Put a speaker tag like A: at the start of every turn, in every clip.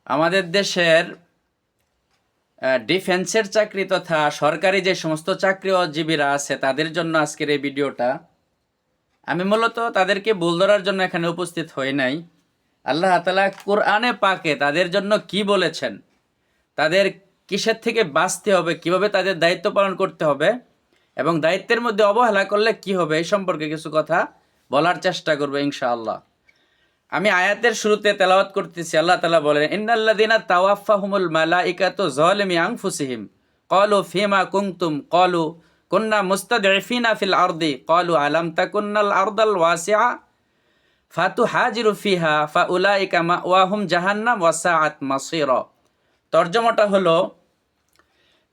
A: আমাদের দেশের ডিফেন্সের চাকরি তথা সরকারি যে সমস্ত চাকরিজীবীরা আছে তাদের জন্য আজকের এই ভিডিওটা। আমি মূলত তাদেরকে ভুল ধরার জন্য এখানে উপস্থিত হই নাই। আল্লাহ তাআলা কোরআনে পাকে তাদের জন্য কি বলেছেন, তাদের কিসের থেকে বাঁচতে হবে, কিভাবে তাদের দায়িত্ব পালন করতে হবে এবং দায়িত্বের মধ্যে অবহেলা করলে কি হবে এই সম্পর্কে কিছু কথা বলার চেষ্টা করবো ইনশাআল্লাহ। আমি আয়াতের শুরুতে তেলাওয়াত করতেছি। আল্লাহ তাআলা বলেন, ইন্নাল্লাযীনা তাওয়াফাহুমুল মালাইকাতু যালিমি আনফুসিহিম ক্বালু ফিমা কুনতুম ক্বালু কুন্না মুস্তাদঈফিনা ফিল আরদি ক্বালু আলাম তাকুন্নাল আরদাল ওয়াসিআ ফাতুহাজিরু ফিহা ফাউলাইকা মাওয়াহুম জাহান্নাম ওয়া সাআত মাসীরা। তর্জমাটা হলো,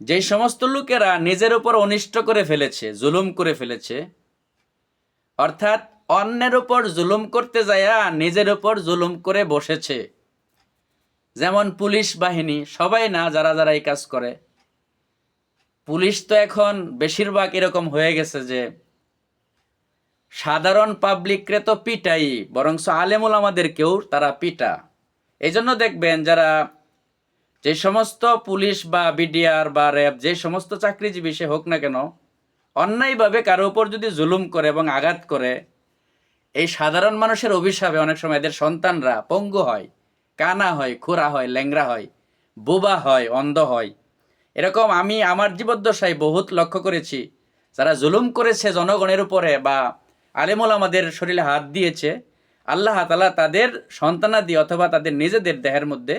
A: যে সমস্ত লোকেরা নিজের উপর অনিষ্ট করে ফেলেছে, জুলুম করে ফেলেছে, অর্থাৎ অন্যের উপর জুলুম করতে যায়া নিজের উপর জুলুম করে বসেছে। যেমন পুলিশ বাহিনী, সবাই না, যারা যারা এই কাজ করে। পুলিশ তো এখন বেশিরভাগ এরকম হয়ে গেছে যে সাধারণ পাবলিকরে তো পিটাই, বরংস আলেমুল আমাদেরকেও তারা পিটা। এই জন্য দেখবেন যারা যে সমস্ত পুলিশ বা বিডিআর বা র্যাব, যে সমস্ত চাকরিজীবী সে হোক না কেন, অন্যায়ভাবে কারো উপর যদি জুলুম করে এবং আঘাত করে, এই সাধারণ মানুষের অভিশাপে অনেক সময় এদের সন্তানরা পঙ্গু হয়, কানা হয়, খোঁড়া হয়, ল্যাংড়া হয়, বোবা হয়, অন্ধ হয়। এরকম আমি আমার জীবদ্দশায় বহুত লক্ষ্য করেছি। যারা জুলুম করেছে জনগণের উপরে বা আলেমুল আমাদের শরীরে হাত দিয়েছে, আল্লাহ তাআলা তাদের সন্তানাদি অথবা তাদের নিজেদের দেহের মধ্যে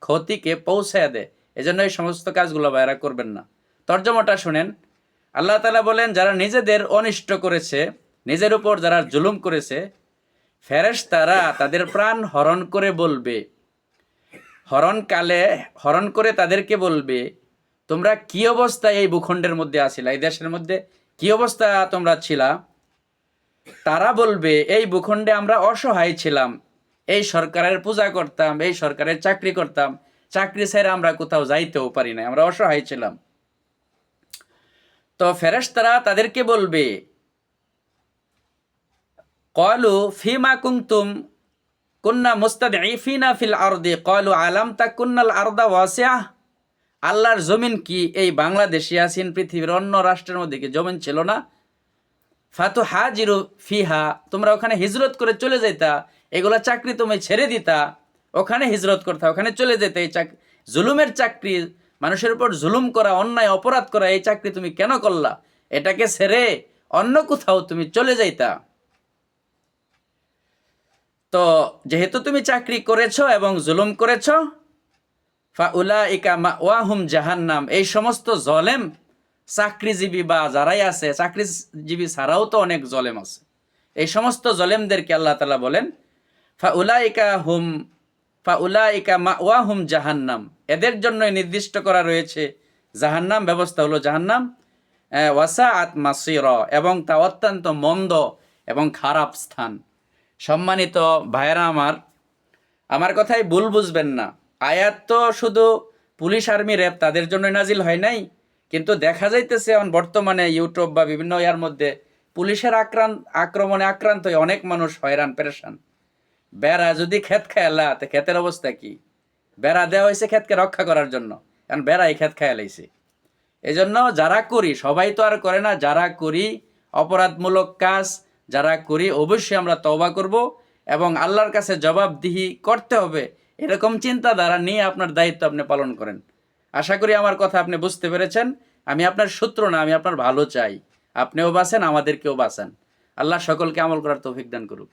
A: ক্ষতিকে পৌঁছায় দেয়। এজন্য এই সমস্ত কাজগুলো বাইরা করবেন না। তর্জমাটা শুনেন। আল্লাহ তাআলা বলেন, যারা নিজেদের অনিষ্ট করেছে, নিজের উপর যারা জুলুম করেছে, ফেরেশতারা তাদের প্রাণ হরণ করে বলবে, হরণ করে তাদেরকে বলবে, তোমরা কি অবস্থায় এই ভূখণ্ডের মধ্যে আছিলা, এই দেশের মধ্যে কি অবস্থা তোমরা ছিলা? তারা বলবে, এই ভূখণ্ডে আমরা অসহায় ছিলাম, এই সরকারের পূজা করতাম, এই সরকারের চাকরি করতাম, চাকরি ছেড়ে আমরা কোথাও যাইতেও পারি না, আমরা অসহায় ছিলাম। তো ফেরেশতারা তাদেরকে বলবে, ক্বালু ফিমা কুনতুম কুন্না মুস্তাদঈফিনা ফিল আরদি ক্বালু আলাম তাকুন্নাল আরদা ওয়াসিআ। আল্লাহর জমিন কি এই বাংলাদেশে আছেন, পৃথিবীর অন্য রাষ্ট্রের মধ্যে কি জমিন ছিল না? ফাতুহাজিরু ফিহা, তোমরা ওখানে হিজরত করে চলে যাইতা, এগুলা চাকরি তুমি ছেড়ে দিতা, ওখানে হিজরত করতা, ওখানে চলে যেতে। এই জুলুমের চাকরি, মানুষের উপর জুলুম করা, অন্যায় অপরাধ করা, এই চাকরি তুমি কেন করলা? এটাকে ছেড়ে অন্য কোথাও তুমি চলে যাইতা। তো যেহেতু তুমি চাকরি করেছ এবং জুলুম করেছ, ফাউলাইকা মাওয়াহুম জাহান্নাম, এই সমস্ত জলেম চাকরিজীবী বা যারাই আছে, চাকরিজীবী ছাড়াও তো অনেক জলেম আছে, এই সমস্ত জলেমদেরকে আল্লাহ তাআলা বলেন, ফাউলাইকা মাওয়াহুম জাহান্নাম, এদের জন্য নির্দিষ্ট করা রয়েছে জাহান্নাম, ব্যবস্থা হলো জাহান্নাম, ওয়াসাআত মাসীরা, এবং তা অত্যন্ত মন্দ এবং খারাপ স্থান। সম্মানিত ভাইয়েরা আমার কথাই ভুল বুঝবেন না। আয়াত তো শুধু পুলিশ, আর্মি, র্যাব তাদের জন্য নাজিল হয় নাই, কিন্তু দেখা যাইতেছে এখন বর্তমানে ইউটিউব বা বিভিন্ন ইয়ার মধ্যে পুলিশের আক্রমণে আক্রান্ত হয়ে অনেক মানুষ হয়রান পেরেশান। বেড়া যদি ক্ষেত খায়ালা, তো ক্ষেতের অবস্থা কি? বেড়া দেওয়া হয়েছে ক্ষেতকে রক্ষা করার জন্য, কারণ বেড়া এই ক্ষেত খায়ালাইছে। এই জন্য যারা করি, সবাই তো আর করে না, যারা করি অপরাধমূলক কাজ, যারা করি অবশ্যই আমরা তওবা করব এবং আল্লাহর কাছে জবাবদিহি করতে হবে, এরকম চিন্তাধারা নিয়ে আপনার দায়িত্ব আপনি পালন করেন। আশা করি আমার কথা আপনি বুঝতে পেরেছেন। আমি আপনার শত্রু না, আমি আপনার ভালো চাই। আপনিও বাঁচেন, আমাদেরকেও বাঁচান। আল্লাহ সকলকে আমল করার তৌফিক দান করুক।